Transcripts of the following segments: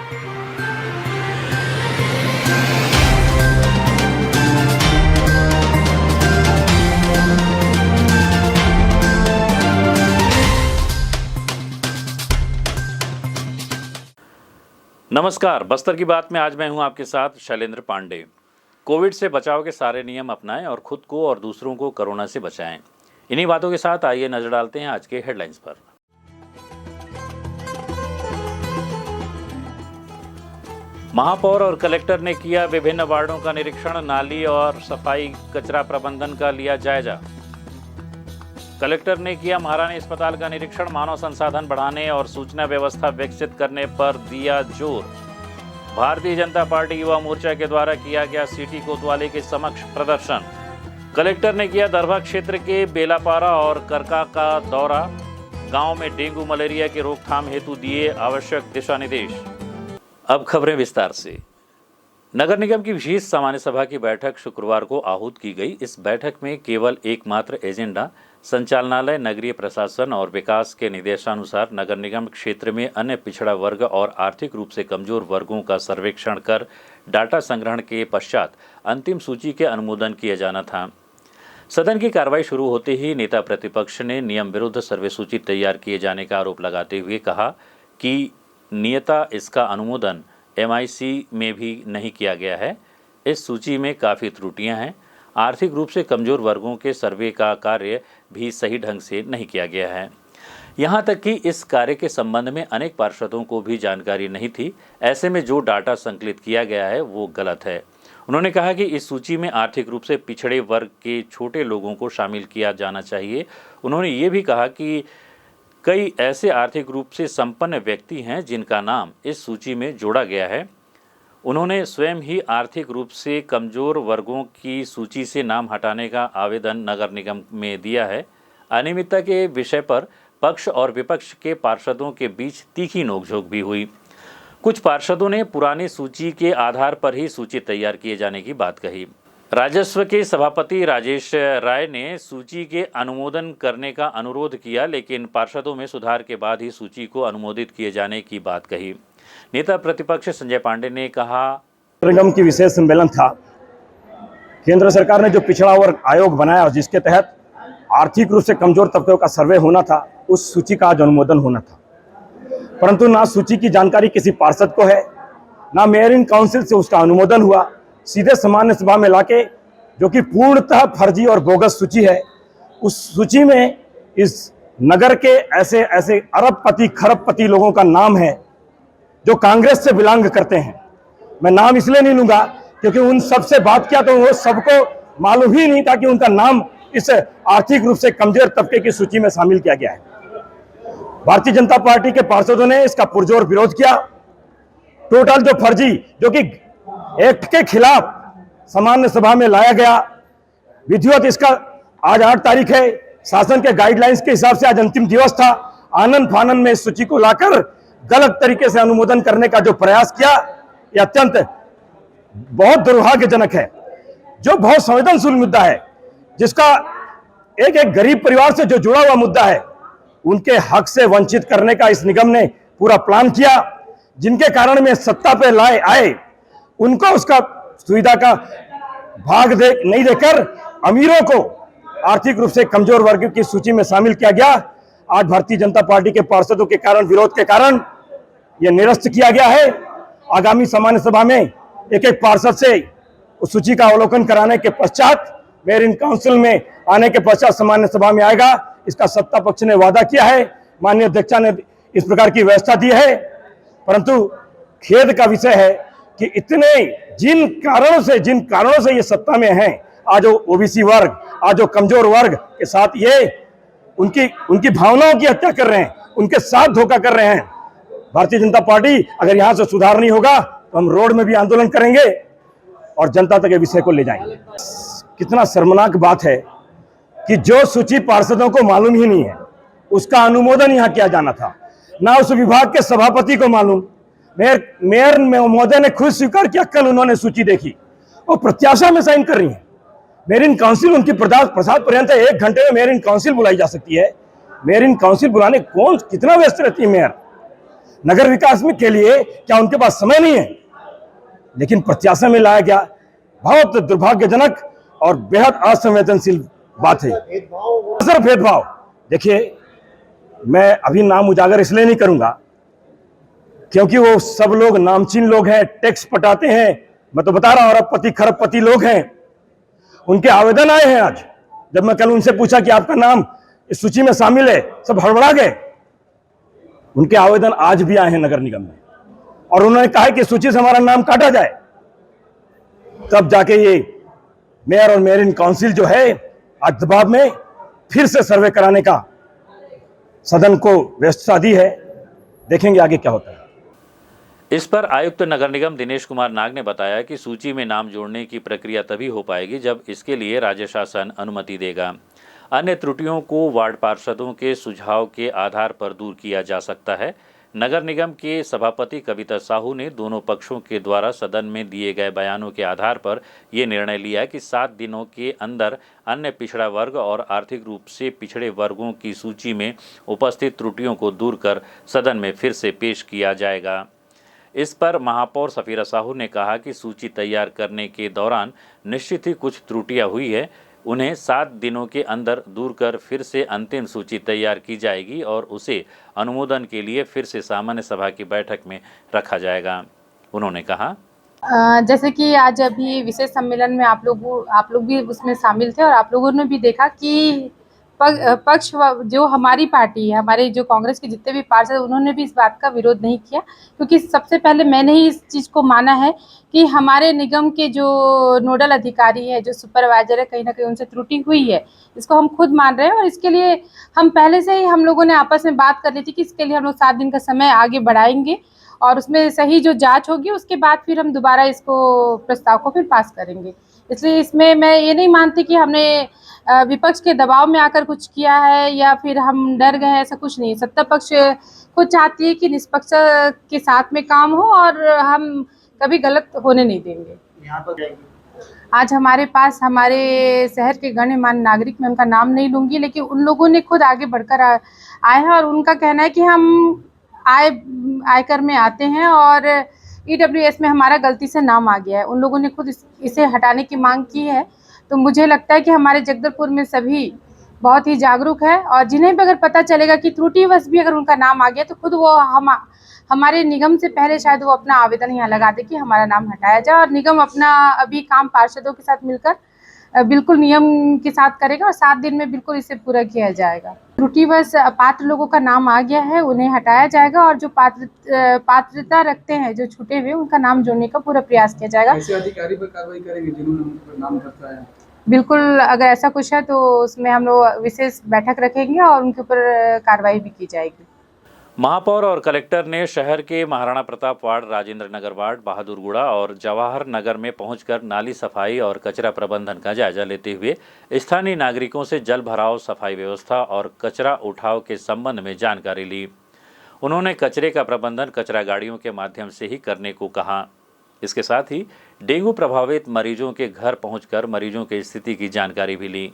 नमस्कार, बस्तर की बात में आज मैं हूं आपके साथ शैलेंद्र पांडे। कोविड से बचाव के सारे नियम अपनाएं और खुद को और दूसरों को कोरोना से बचाएं। इन्हीं बातों के साथ आइए नजर डालते हैं आज के हेडलाइंस पर। महापौर और कलेक्टर ने किया विभिन्न वार्डों का निरीक्षण, नाली और सफाई कचरा प्रबंधन का लिया जायजा। कलेक्टर ने किया महारानी अस्पताल का निरीक्षण, मानव संसाधन बढ़ाने और सूचना व्यवस्था विकसित करने पर दिया जोर। भारतीय जनता पार्टी युवा मोर्चा के द्वारा किया गया सिटी कोतवाली के समक्ष प्रदर्शन। कलेक्टर ने किया दरभा क्षेत्र के बेलापारा और करका का दौरा, गांव में डेंगू मलेरिया की रोकथाम हेतु दिए आवश्यक दिशा निर्देश। अब खबरें विस्तार से। नगर निगम की विशेष सामान्य सभा की बैठक शुक्रवार को आहूत की गई। इस बैठक में केवल एकमात्र एजेंडा संचालनालय, नगरीय प्रशासन और विकास के निर्देशानुसार नगर निगम क्षेत्र में अन्य पिछड़ा वर्ग और आर्थिक रूप से कमजोर वर्गों का सर्वेक्षण कर डाटा संग्रहण के पश्चात अंतिम सूची के अनुमोदन किया जाना था। सदन की कार्रवाई शुरू होते ही नेता प्रतिपक्ष ने नियम विरुद्ध सर्वे सूची तैयार किए जाने का आरोप लगाते हुए कहा कि नियता इसका अनुमोदन MIC में भी नहीं किया गया है। इस सूची में काफ़ी त्रुटियां हैं। आर्थिक रूप से कमज़ोर वर्गों के सर्वे का कार्य भी सही ढंग से नहीं किया गया है। यहाँ तक कि इस कार्य के संबंध में अनेक पार्षदों को भी जानकारी नहीं थी। ऐसे में जो डाटा संकलित किया गया है वो गलत है। उन्होंने कहा कि इस सूची में आर्थिक रूप से पिछड़े वर्ग के छोटे लोगों को शामिल किया जाना चाहिए। उन्होंने ये भी कहा कि कई ऐसे आर्थिक रूप से संपन्न व्यक्ति हैं जिनका नाम इस सूची में जोड़ा गया है। उन्होंने स्वयं ही आर्थिक रूप से कमजोर वर्गों की सूची से नाम हटाने का आवेदन नगर निगम में दिया है। अनियमितता के विषय पर पक्ष और विपक्ष के पार्षदों के बीच तीखी नोकझोंक भी हुई। कुछ पार्षदों ने पुरानी सूची के आधार पर ही सूची तैयार किए जाने की बात कही। राजस्व के सभापति राजेश राय ने सूची के अनुमोदन करने का अनुरोध किया, लेकिन पार्षदों में सुधार के बाद ही सूची को अनुमोदित किए जाने की बात कही। नेता प्रतिपक्ष संजय पांडे ने कहा, निगम की विशेष सम्मेलन था। केंद्र सरकार ने जो पिछड़ा वर्ग आयोग बनाया और जिसके तहत आर्थिक रूप से कमजोर तबकों का सर्वे होना था, उस सूची का आज अनुमोदन होना था। परंतु ना सूची की जानकारी किसी पार्षद को है, ना मेयर इन काउंसिल से उसका अनुमोदन हुआ। सीधे सामान्य सभा में लाके, जो कि पूर्णतः फर्जी और बोगस सूची है, उस सूची में इस नगर के ऐसे ऐसे अरबपति खरबपति लोगों का नाम है जो कांग्रेस से बिलोंग करते हैं। मैं नाम इसलिए नहीं लूंगा क्योंकि उन सब से बात किया तो वो सबको मालूम ही नहीं था कि उनका नाम इस आर्थिक रूप से कमजोर तबके की सूची में शामिल किया गया है। भारतीय जनता पार्टी के पार्षदों ने इसका पुरजोर विरोध किया। टोटल जो फर्जी, जो कि एक्ट के खिलाफ सामान्य सभा में लाया गया, विधिवत इसका आज 8 तारीख है। शासन के गाइडलाइंस के हिसाब से आज अंतिम दिवस था। आनंद फानन में इस सूची को लाकर गलत तरीके से अनुमोदन करने का जो प्रयास किया, यह अत्यंत बहुत दुर्भाग्यजनक है। जो बहुत संवेदनशील मुद्दा है, जिसका एक एक गरीब परिवार से जो जुड़ा हुआ मुद्दा है, उनके हक से वंचित करने का इस निगम ने पूरा प्लान किया। जिनके कारण में सत्ता पे लाए आए, उनको उसका सुविधा का भाग नहीं देकर अमीरों को आर्थिक रूप से कमजोर वर्ग की सूची में शामिल किया गया। आज भारतीय जनता पार्टी के पार्षदों के कारण, विरोध के कारण यह निरस्त किया गया है। आगामी सामान्य सभा में एक एक पार्षद से उस सूची का अवलोकन कराने के पश्चात, मेयर इन काउंसिल में आने के पश्चात सामान्य सभा में आएगा। इसका सत्ता पक्ष ने वादा किया है, माननीय अध्यक्षा ने इस प्रकार की व्यवस्था दी है। परंतु खेद का विषय है कि इतने जिन कारणों से ये सत्ता में हैं, आज जो ओबीसी वर्ग, आज जो कमजोर वर्ग के साथ ये उनकी भावनाओं की हत्या कर रहे हैं, उनके साथ धोखा कर रहे हैं। भारतीय जनता पार्टी अगर यहां से सुधार नहीं होगा तो हम रोड में भी आंदोलन करेंगे और जनता तक ये विषय को ले जाएंगे। कितना शर्मनाक बात है कि जो सूची पार्षदों को मालूम ही नहीं है, उसका अनुमोदन यहां किया जाना था। ना उस विभाग के सभापति को मालूम। मेयर महोदय ने खुद स्वीकार किया, कल उन्होंने सूची देखी और प्रत्याशा में साइन कर रही है। मेयर इन काउंसिल उनकी प्रसाद पर्यंत 1 घंटे में मेयर इन काउंसिल बुलाई जा सकती है। मेयर इन काउंसिल बुलाने कितना व्यस्त रहती है मेयर। नगर विकास में के लिए क्या उनके पास समय नहीं है? लेकिन प्रत्याशा में लाया गया। बहुत दुर्भाग्यजनक और बेहद असंवेदनशील बात है। सर भेदभाव, देखिए मैं अभी नाम उजागर इसलिए नहीं करूंगा क्योंकि वो सब लोग नामचीन लोग हैं, टैक्स पटाते हैं। मैं तो बता रहा हूं अरबपति खरबपति लोग हैं। उनके आवेदन आए हैं आज। जब मैं कल उनसे पूछा कि आपका नाम इस सूची में शामिल है, सब हड़बड़ा गए। उनके आवेदन आज भी आए हैं नगर निगम में और उन्होंने कहा कि सूची से हमारा नाम काटा जाए। तब जाके ये मेयर और मेयर इन काउंसिल जो है आज दबाव में फिर से सर्वे कराने का सदन को व्यवस्था दी है। देखेंगे आगे क्या होता है। इस पर आयुक्त नगर निगम दिनेश कुमार नाग ने बताया कि सूची में नाम जोड़ने की प्रक्रिया तभी हो पाएगी जब इसके लिए राज्य शासन अनुमति देगा। अन्य त्रुटियों को वार्ड पार्षदों के सुझाव के आधार पर दूर किया जा सकता है। नगर निगम के सभापति कविता साहू ने दोनों पक्षों के द्वारा सदन में दिए गए बयानों के आधार पर ये निर्णय लिया कि 7 दिनों के अंदर अन्य पिछड़ा वर्ग और आर्थिक रूप से पिछड़े वर्गों की सूची में उपस्थित त्रुटियों को दूर कर सदन में फिर से पेश किया जाएगा। इस पर महापौर सफीरा साहू ने कहा कि सूची तैयार करने के दौरान निश्चित ही कुछ त्रुटियां हुई है, उन्हें 7 दिनों के अंदर दूर कर फिर से अंतिम सूची तैयार की जाएगी और उसे अनुमोदन के लिए फिर से सामान्य सभा की बैठक में रखा जाएगा। उन्होंने कहा, जैसे कि आज अभी विशेष सम्मेलन में आप लोग भी उसमें शामिल थे और आप लोगों ने भी देखा कि पक्ष जो हमारी पार्टी है, हमारे जो कांग्रेस के जितने भी पार्षद, उन्होंने भी इस बात का विरोध नहीं किया क्योंकि सबसे पहले मैंने ही इस चीज़ को माना है कि हमारे निगम के जो नोडल अधिकारी है, जो सुपरवाइजर है, कहीं ना कहीं उनसे त्रुटि हुई है। इसको हम खुद मान रहे हैं और इसके लिए हम पहले से ही हम लोगों ने आपस में बात कर ली थी कि इसके लिए हम लोग 7 दिन का समय आगे बढ़ाएंगे और उसमें सही जो जांच होगी उसके बाद फिर हम दोबारा इसको प्रस्ताव को फिर पास करेंगे। इसलिए इसमें मैं ये नहीं मानती कि हमने विपक्ष के दबाव में आकर कुछ किया है या फिर हम डर गए हैं, ऐसा कुछ नहीं। सत्ता पक्ष खुद चाहती है कि निष्पक्ष के साथ में काम हो और हम कभी गलत होने नहीं देंगे। यहाँ पर आज हमारे पास हमारे शहर के गण्यमान्य नागरिक, मैं उनका नाम नहीं लूँगी, लेकिन उन लोगों ने खुद आगे बढ़कर आए हैं और उनका कहना है कि हम आयकर में आते हैं और EWS में हमारा गलती से नाम आ गया है। उन लोगों ने खुद इसे हटाने की मांग की है। तो मुझे लगता है कि हमारे जगदलपुर में सभी बहुत ही जागरूक है और जिन्हें भी अगर पता चलेगा कि त्रुटिवश भी अगर उनका नाम आ गया तो खुद वो हमारे निगम से पहले शायद वो अपना आवेदन यहाँ लगा दे कि हमारा नाम हटाया जाए और निगम अपना अभी काम पार्षदों के साथ मिलकर बिल्कुल नियम के साथ करेगा और 7 दिन में बिल्कुल इसे पूरा किया जाएगा। त्रुटिवश पात्र लोगों का नाम आ गया है, उन्हें हटाया जाएगा और जो पात्रता रखते हैं, जो छूटे हुए, उनका नाम जोड़ने का पूरा प्रयास किया जाएगा। ऐसे अधिकारी पर कार्रवाई करेंगे जिन्होंने उन पर नाम करता है? बिल्कुल, अगर ऐसा कुछ है तो उसमें हम लोग विशेष बैठक रखेंगे और उनके ऊपर कार्रवाई भी की जाएगी। महापौर और कलेक्टर ने शहर के महाराणा प्रताप वार्ड, राजेंद्र नगर वार्ड, बहादुरगुड़ा और जवाहर नगर में पहुंचकर नाली सफाई और कचरा प्रबंधन का जायजा लेते हुए स्थानीय नागरिकों से जल भराव, सफाई व्यवस्था और कचरा उठाव के संबंध में जानकारी ली। उन्होंने कचरे का प्रबंधन कचरा गाड़ियों के माध्यम से ही करने को कहा। इसके साथ ही डेंगू प्रभावित मरीजों के घर पहुंचकर मरीजों की स्थिति की जानकारी भी ली।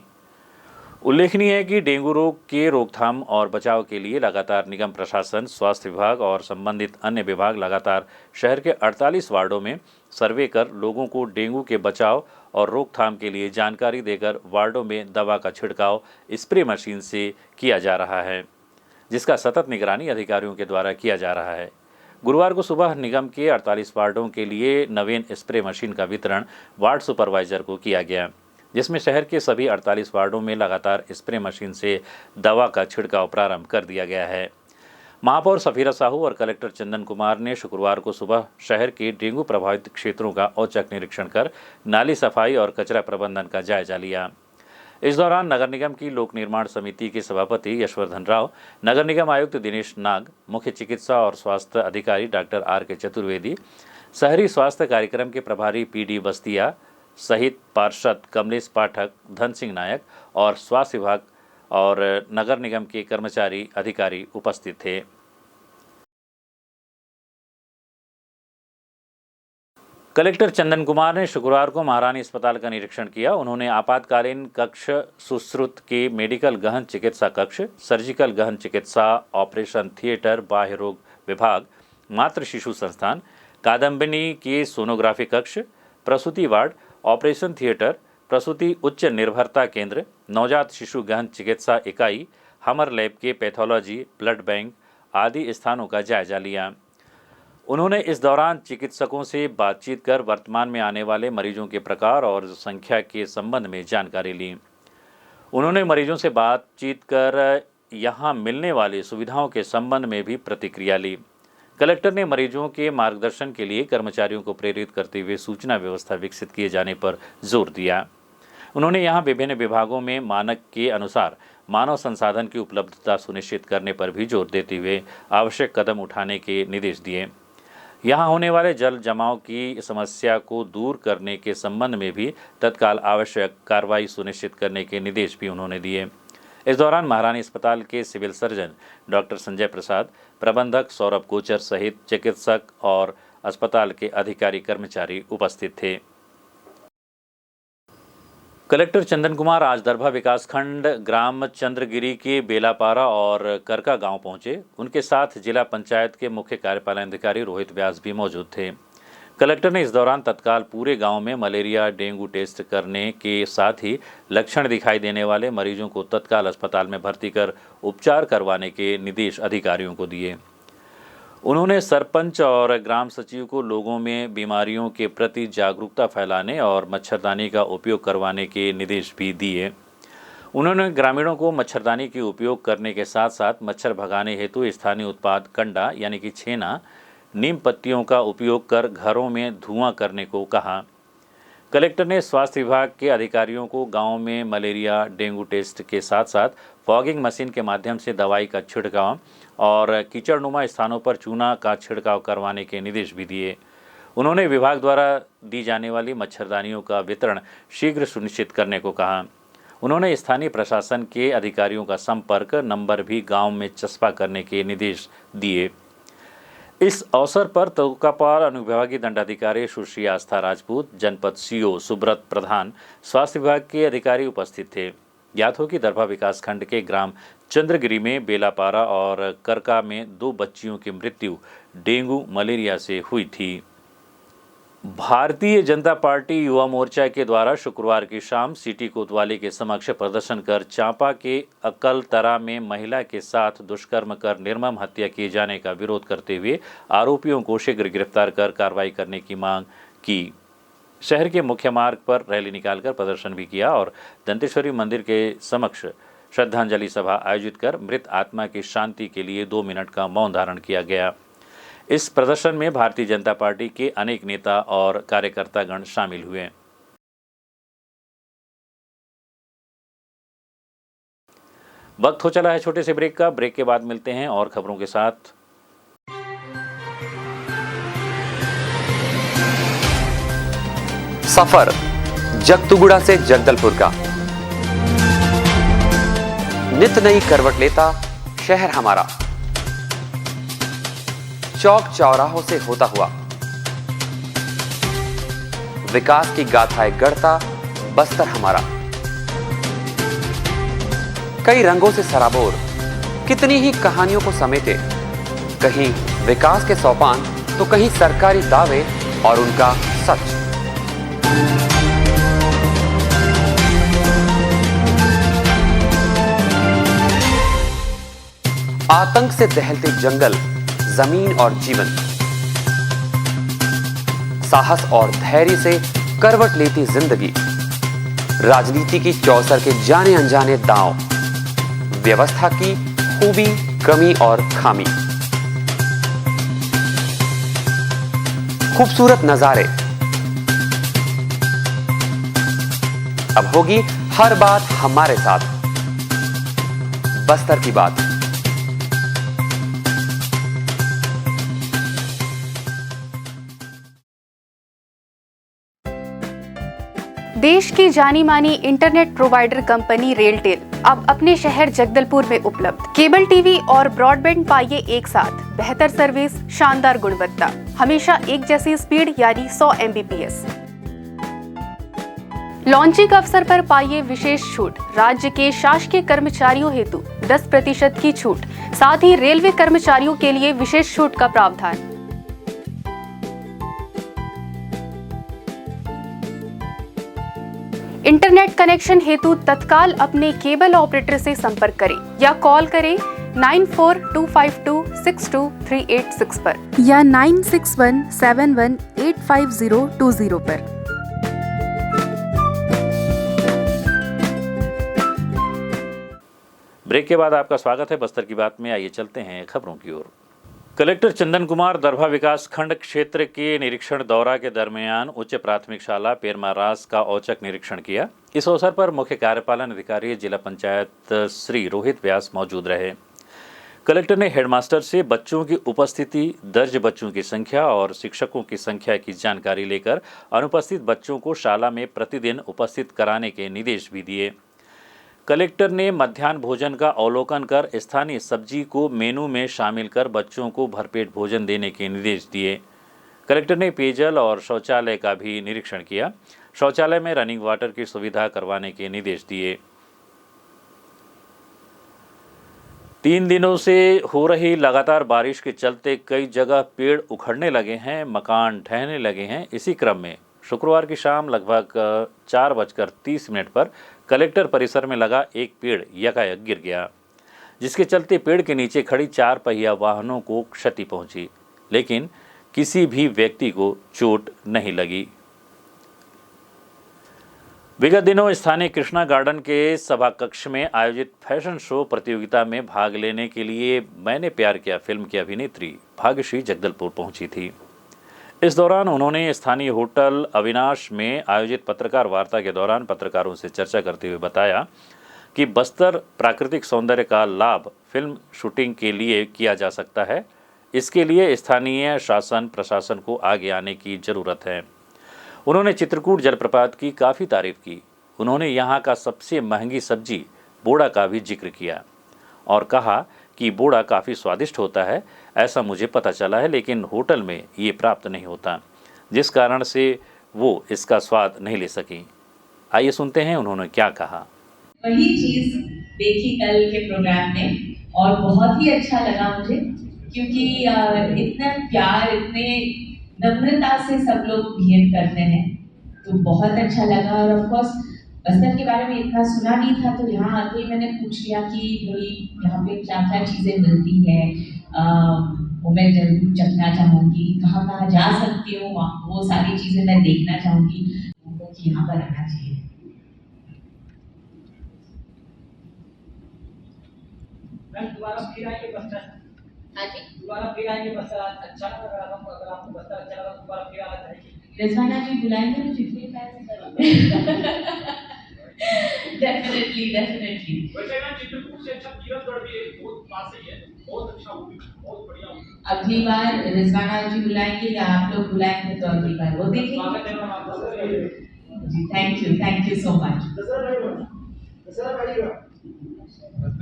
उल्लेखनीय है कि डेंगू रोग के रोकथाम और बचाव के लिए लगातार निगम प्रशासन, स्वास्थ्य विभाग और संबंधित अन्य विभाग लगातार शहर के 48 वार्डों में सर्वे कर लोगों को डेंगू के बचाव और रोकथाम के लिए जानकारी देकर वार्डों में दवा का छिड़काव स्प्रे मशीन से किया जा रहा है, जिसका सतत निगरानी अधिकारियों के द्वारा किया जा रहा है। गुरुवार को सुबह निगम के 48 वार्डों के लिए नवीन स्प्रे मशीन का वितरण वार्ड सुपरवाइजर को किया गया, जिसमें शहर के सभी 48 वार्डों में लगातार स्प्रे मशीन से दवा का छिड़काव प्रारंभ कर दिया गया है। महापौर सफीरा साहू और कलेक्टर चंदन कुमार ने शुक्रवार को सुबह शहर के डेंगू प्रभावित क्षेत्रों का औचक निरीक्षण कर नाली सफाई और कचरा प्रबंधन का जायजा लिया। इस दौरान नगर निगम की लोक निर्माण समिति के सभापति यशवर्धन राव, नगर निगम आयुक्त दिनेश नाग, मुख्य चिकित्सा और स्वास्थ्य अधिकारी डॉक्टर RK चतुर्वेदी, शहरी स्वास्थ्य कार्यक्रम के प्रभारी PD बस्तिया सहित पार्षद कमलेश पाठक, धन सिंह नायक और स्वास्थ्य विभाग और नगर निगम के कर्मचारी अधिकारी उपस्थित थे। कलेक्टर चंदन कुमार ने शुक्रवार को महारानी अस्पताल का निरीक्षण किया। उन्होंने आपातकालीन कक्ष, सुश्रुत के मेडिकल गहन चिकित्सा कक्ष, सर्जिकल गहन चिकित्सा, ऑपरेशन थिएटर, बाह्य रोग विभाग, मातृ शिशु संस्थान, कादम्बिनी के सोनोग्राफी कक्ष, प्रसूति वार्ड, ऑपरेशन थिएटर, प्रसूति उच्च निर्भरता केंद्र, नवजात शिशु गहन चिकित्सा इकाई, हमर लैब के पैथोलॉजी, ब्लड बैंक आदि स्थानों का जायजा लिया। उन्होंने इस दौरान चिकित्सकों से बातचीत कर वर्तमान में आने वाले मरीजों के प्रकार और संख्या के संबंध में जानकारी ली। उन्होंने मरीजों से बातचीत कर यहां मिलने वाली सुविधाओं के संबंध में भी प्रतिक्रिया ली। कलेक्टर ने मरीजों के मार्गदर्शन के लिए कर्मचारियों को प्रेरित करते हुए सूचना व्यवस्था विकसित किए जाने पर जोर दिया। उन्होंने यहां विभिन्न विभागों में मानक के अनुसार मानव संसाधन की उपलब्धता सुनिश्चित करने पर भी जोर देते हुए आवश्यक कदम उठाने के निर्देश दिए। यहां होने वाले जल जमाव की समस्या को दूर करने के संबंध में भी तत्काल आवश्यक कार्रवाई सुनिश्चित करने के निर्देश भी उन्होंने दिए। इस दौरान महारानी अस्पताल के civil surgeon doctor Sanjay Prasad, प्रबंधक सौरभ कोचर सहित चिकित्सक और अस्पताल के अधिकारी कर्मचारी उपस्थित थे। कलेक्टर चंदन कुमार आज दरभा विकासखंड ग्राम चंद्रगिरी के बेलापारा और करका गांव पहुंचे। उनके साथ जिला पंचायत के मुख्य कार्यपालन अधिकारी रोहित व्यास भी मौजूद थे। कलेक्टर ने इस दौरान तत्काल पूरे गांव में मलेरिया डेंगू टेस्ट करने के साथ ही लक्षण दिखाई देने वाले मरीजों को तत्काल अस्पताल में भर्ती कर उपचार करवाने के निर्देश अधिकारियों को दिए। उन्होंने सरपंच और ग्राम सचिव को लोगों में बीमारियों के प्रति जागरूकता फैलाने और मच्छरदानी का उपयोग करवाने के निर्देश भी दिए। उन्होंने ग्रामीणों को मच्छरदानी के उपयोग करने के साथ साथ मच्छर भगाने हेतु स्थानीय उत्पाद कंडा यानी कि छेना, नीम पत्तियों का उपयोग कर घरों में धुआं करने को कहा। कलेक्टर ने स्वास्थ्य विभाग के अधिकारियों को गांव में मलेरिया डेंगू टेस्ट के साथ साथ फॉगिंग मशीन के माध्यम से दवाई का छिड़काव और कीचड़नुमा स्थानों पर चूना का छिड़काव करवाने के निर्देश भी दिए। उन्होंने विभाग द्वारा दी जाने वाली मच्छरदानियों का वितरण शीघ्र सुनिश्चित करने को कहा। उन्होंने स्थानीय प्रशासन के अधिकारियों का संपर्क नंबर भी गांव में चस्पा करने के निर्देश दिए। इस अवसर पर तोकापाल अनुविभागीय दंडाधिकारी सुश्री आस्था राजपूत, जनपद सीओ सुब्रत प्रधान, स्वास्थ्य विभाग के अधिकारी उपस्थित थे। ज्ञात हो कि दरभा विकासखंड के ग्राम चंद्रगिरी में बेलापारा और करका में 2 बच्चियों की मृत्यु डेंगू मलेरिया से हुई थी। भारतीय जनता पार्टी युवा मोर्चा के द्वारा शुक्रवार की शाम सिटी कोतवाली के समक्ष प्रदर्शन कर चांपा के अकलतरा में महिला के साथ दुष्कर्म कर निर्मम हत्या किए जाने का विरोध करते हुए आरोपियों को शीघ्र गिरफ्तार कर कार्रवाई करने की मांग की। शहर के मुख्य मार्ग पर रैली निकालकर प्रदर्शन भी किया और दंतेश्वरी मंदिर के समक्ष श्रद्धांजलि सभा आयोजित कर मृत आत्मा की शांति के लिए 2 मिनट का मौन धारण किया गया। इस प्रदर्शन में भारतीय जनता पार्टी के अनेक नेता और कार्यकर्तागण शामिल हुए। वक्त हो चला है छोटे से ब्रेक का। ब्रेक के बाद मिलते हैं और खबरों के साथ। सफर जगतुगुड़ा से जगदलपुर का नित नई करवट लेता शहर हमारा, चौक चौराहों से होता हुआ विकास की गाथाएं गढ़ता बस्तर हमारा। कई रंगों से सराबोर कितनी ही कहानियों को समेटे, कहीं विकास के सोपान तो कहीं सरकारी दावे और उनका सच। आतंक से दहलते जंगल, जमीन और जीवन, साहस और धैर्य से करवट लेती जिंदगी, राजनीति की चौसर के जाने अनजाने दांव, व्यवस्था की खूबी कमी और खामी, खूबसूरत नजारे। अब होगी हर बात हमारे साथ, बस्तर की बात। देश की जानी मानी इंटरनेट प्रोवाइडर कंपनी रेलटेल अब अपने शहर जगदलपुर में उपलब्ध। केबल टीवी और ब्रॉडबैंड पाइए एक साथ, बेहतर सर्विस, शानदार गुणवत्ता, हमेशा एक जैसी स्पीड यानी 100 Mbps। लॉन्चिंग अवसर पर पाइए विशेष छूट। राज्य के शासकीय कर्मचारियों हेतु 10% की छूट, साथ ही रेलवे कर्मचारियों के लिए विशेष छूट का प्रावधान। इंटरनेट कनेक्शन हेतु तत्काल अपने केबल ऑपरेटर से संपर्क करें या कॉल करें 9425262386 पर या 9617185020 पर। ब्रेक के बाद आपका स्वागत है बस्तर की बात में। आइए चलते हैं खबरों की ओर। कलेक्टर चंदन कुमार दरभा विकास खंड क्षेत्र के निरीक्षण दौरा के दरमियान उच्च प्राथमिक शाला पेरमारास का औचक निरीक्षण किया। इस अवसर पर मुख्य कार्यपालन अधिकारी जिला पंचायत श्री रोहित व्यास मौजूद रहे। कलेक्टर ने हेडमास्टर से बच्चों की उपस्थिति, दर्ज बच्चों की संख्या और शिक्षकों की संख्या की जानकारी लेकर अनुपस्थित बच्चों को शाला में प्रतिदिन उपस्थित कराने के निर्देश भी दिए। कलेक्टर ने मध्याह्न भोजन का अवलोकन कर स्थानीय सब्जी को मेनू में शामिल कर बच्चों को भरपेट भोजन देने के निर्देश दिए। कलेक्टर ने पेयजल और शौचालय का भी निरीक्षण किया। शौचालय में रनिंग वाटर की सुविधा करवाने के निर्देश दिए। 3 दिनों से हो रही लगातार बारिश के चलते कई जगह पेड़ उखड़ने लगे हैं, मकान ढहने लगे हैं। इसी क्रम में शुक्रवार की शाम लगभग 4:30 पर कलेक्टर परिसर में लगा एक पेड़ यकायक गिर गया, जिसके चलते पेड़ के नीचे खड़ी 4 पहिया वाहनों को क्षति पहुंची, लेकिन किसी भी व्यक्ति को चोट नहीं लगी। विगत दिनों स्थानीय कृष्णा गार्डन के सभा कक्ष में आयोजित फैशन शो प्रतियोगिता में भाग लेने के लिए मैंने प्यार किया फिल्म की अभिनेत्री भाग्यश्री जगदलपुर पहुंची थी। इस दौरान उन्होंने स्थानीय होटल अविनाश में आयोजित पत्रकार वार्ता के दौरान पत्रकारों से चर्चा करते हुए बताया कि बस्तर प्राकृतिक सौंदर्य का लाभ फिल्म शूटिंग के लिए किया जा सकता है। इसके लिए स्थानीय शासन प्रशासन को आगे आने की ज़रूरत है। उन्होंने चित्रकूट जलप्रपात की काफ़ी तारीफ की। उन्होंने यहाँ का सबसे महंगी सब्जी बोड़ा का भी जिक्र किया और कहा कि बोड़ा काफ़ी स्वादिष्ट होता है। ऐसा मुझे पता चला है, लेकिन होटल में ये प्राप्त नहीं होता, जिस कारण से वो इसका स्वाद नहीं ले सकी। आइए सुनते हैं उन्होंने क्या कहा। वही चीज़ देखी कल के प्रोग्राम में और बहुत ही अच्छा लगा मुझे, क्योंकि इतना प्यार, इतने नम्रता से सब लोग बिहेव करते हैं, तो बहुत अच्छा लगा। और ऑफ कोर्स बस्तर के बारे में इतना सुना नहीं था, तो यहाँ आते ही मैंने पूछ लिया कि भाई यहाँ पे क्या क्या चीज़ें मिलती है, वो मैं जरूर चखना चाहूँगी, कहाँ कहाँ जा सकती हूँ, वो सारी चीज़ें मैं देखना चाहूँगी। उनको कि यहाँ पर आना चाहिए। दोबारा फिर आएंगे बस्तर। हाँ जी, दोबारा फिर आएंगे बस्तर। अच्छा लगा अगर आपको बस्तर अच्छा लगा दोबारा फिर आना चाहिए। रिजवाना जी बुलाएंगे मुझे फिर। Definitely definitely. वैसे ना चित्रकूट से अच्छा कीरतगढ़ भी बहुत पास ही है, बहुत अच्छा होगी, बहुत बढ़िया होगी। अगली बार रिजवाना जी बुलाएंगे या आप लोग बुलाएंगे तो अगली बार वो देखेंगे। स्वागत है मैम आपका जी, thank you so much.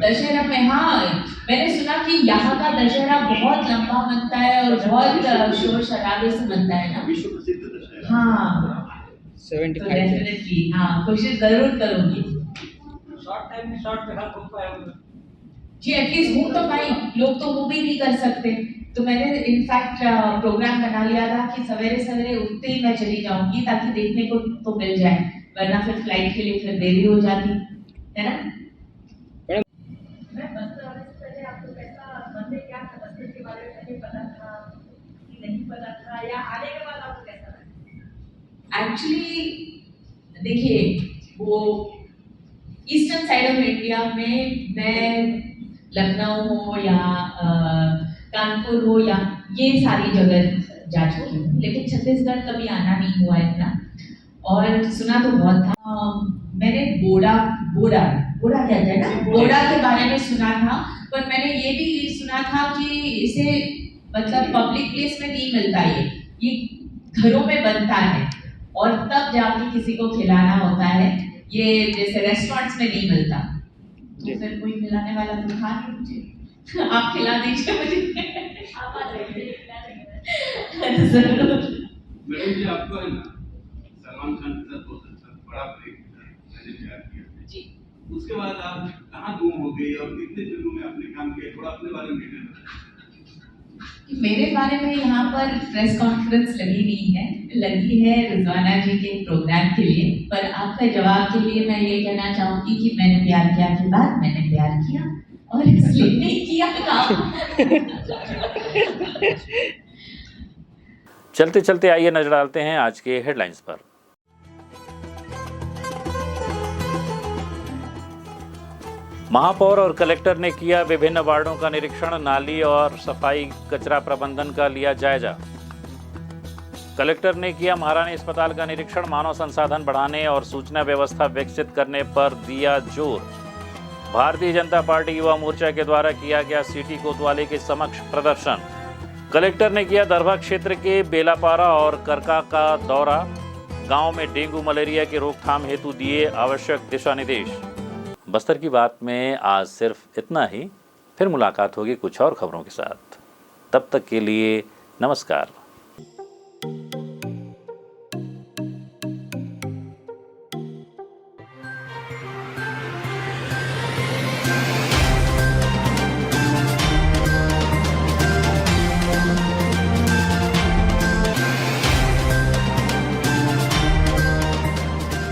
Dussehra में, हाँ मैंने सुना कि यहाँ का दशहरा बहुत लंबा बनता है और बहुत शोर शराबे से बनता है ना। विश्व प्रसिद्ध दशहरा। हाँ 75 डेफिनेटली, हाँ कोशिश जरूर करूंगी। शॉर्ट टाइम में शॉर्ट में हर घूम पाएंगे जी, एटलीस्ट घूम तो पाई। लोग तो वो भी नहीं कर सकते, तो मैंने इनफैक्ट प्रोग्राम बना लिया था कि सवेरे सवेरे उठते ही मैं चली जाऊंगी ताकि देखने को तो मिल जाए, वरना फिर फ्लाइट के लिए फिर देरी हो जाती है ना। एक्चुअली देखिए, वो ईस्टर्न साइड ऑफ इंडिया में मैं लखनऊ हो या कानपुर हो या ये सारी जगह जा चुकी हूँ, लेकिन छत्तीसगढ़ कभी आना नहीं हुआ इतना, और सुना तो बहुत था। मैंने बोड़ा कहते हैं ना, बोड़ा के बारे में सुना था, पर मैंने ये भी सुना था कि इसे मतलब पब्लिक प्लेस में नहीं मिलता, ये घरों में बनता है और तब जाके किसी को खिलाना होता है। ये जैसे रेस्टोरेंट्स में नहीं मिलता, तो फिर कोई खिलाने वाला तो था नहीं मुझे। आप खिला दीजिए मुझे। जरूर। मैडम जी, आपको है ना सलमान खान के साथ बहुत अच्छा और आपने मैंने प्यार किया जी उसके बाद आप कहाँ गुम हो गई और कितने फिल्मों में आपने काम किया थोड़ा अपने बारे में बताएं। मेरे बारे में यहाँ पर प्रेस कॉन्फ्रेंस लगी नहीं है, लगी है रिजवाना जी के प्रोग्राम के लिए। पर आपका जवाब के लिए मैं ये कहना चाहूँगी कि मैंने प्यार किया के बाद मैंने प्यार किया और इसलिए नहीं किया काम। चलते चलते आइए नजर डालते हैं आज के हेडलाइंस पर। महापौर और कलेक्टर ने किया विभिन्न वार्डों का निरीक्षण, नाली और सफाई कचरा प्रबंधन का लिया जायजा। कलेक्टर ने किया महारानी अस्पताल का निरीक्षण, मानव संसाधन बढ़ाने और सूचना व्यवस्था विकसित करने पर दिया जोर। भारतीय जनता पार्टी युवा मोर्चा के द्वारा किया गया सिटी कोतवाली के समक्ष प्रदर्शन। कलेक्टर ने किया दरभा क्षेत्र के बेलापारा और करका का दौरा, गांव में डेंगू मलेरिया की रोकथाम हेतु दिए आवश्यक दिशा निर्देश। बस्तर की बात में आज सिर्फ इतना ही, फिर मुलाकात होगी कुछ और खबरों के साथ। तब तक के लिए नमस्कार।